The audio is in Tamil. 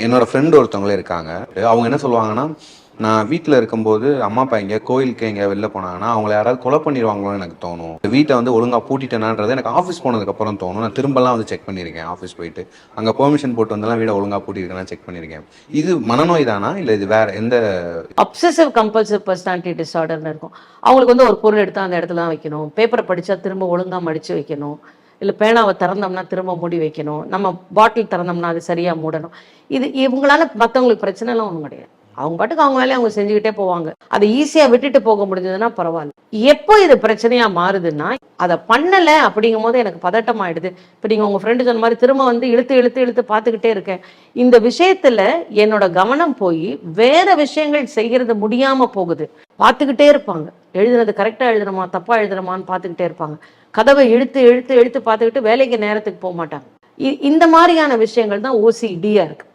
என்னோட ஃப்ரெண்டு ஒருத்தவங்களே இருக்காங்க. அவங்க என்ன சொல்லுவாங்கன்னா, நான் வீட்ல இருக்கும்போது அம்மா, அப்பா எங்கேயா கோயிலுக்கு எங்கேயா வெளில போனாங்கன்னா, அவங்கள யாராவது கொலை பண்ணிருவாங்களோன்னு எனக்கு தோணும். வீட்ட வந்து ஒழுங்கா பூட்டிட்டேனான்றது எனக்கு ஆஃபீஸ் போனதுக்கப்புறம் தோணும். நான் திரும்பலாம் வந்து செக் பண்ணியிருக்கேன் ஆஃபீஸ் போயிட்டு. அங்க பெர்மிஷன் போட்டு வந்தெல்லாம் வீட ஒழுங்கா பூட்டியிருக்கேனான்னு செக் பண்ணியிருக்கேன். இது மனநோய் தானா? இல்ல இது வேற எந்த அப்சசிவ் கம்பல்சிவ் பர்சனாலிட்டி டிஸார்டர்னு இருக்கும். அவங்களுக்கு வந்து ஒரு பொருள் எடுத்தா அந்த இடத்துல தான் வைக்கணும். பேப்பரை படிச்சா திரும்ப ஒழுங்கா மடிச்சு வைக்கணும். இல்ல பேனாவை திறந்தோம்னா திரும்ப மூடி வைக்கணும். நம்ம பாட்டில் திறந்தோம்னா அது சரியா மூடணும். இவங்களால மத்தவங்களுக்கு பிரச்சனைலாம் ஒண்ணும் கிடையாது. அவங்க பாட்டுக்கு அவங்க வேலையை அவங்க செஞ்சுக்கிட்டே போவாங்க. அதை ஈஸியா விட்டுட்டு போக முடிஞ்சதுன்னா பரவாயில்ல. எப்போ இது பிரச்சனையா மாறுதுன்னா, அதை பண்ணல அப்படிங்கும் போது எனக்கு பதட்டம் ஆயிடுது. இப்ப நீங்க உங்க ஃப்ரெண்டு சொன்ன மாதிரி திரும்ப வந்து இழுத்து இழுத்து இழுத்து பார்த்துக்கிட்டே இருக்கேன். இந்த விஷயத்துல என்னோட கவனம் போய் வேற விஷயங்கள் செய்யறது முடியாம போகுது. பார்த்துக்கிட்டே இருப்பாங்க. எழுதுனது கரெக்டா எழுதுறமா தப்பா எழுதுறமான்னு பார்த்துக்கிட்டே இருப்பாங்க. கதவை இழுத்து இழுத்து இழுத்து பார்த்துக்கிட்டு வேலைக்கு நேரத்துக்கு போக மாட்டாங்க. இந்த மாதிரியான விஷயங்கள் தான் ஓசிடியா இருக்கு.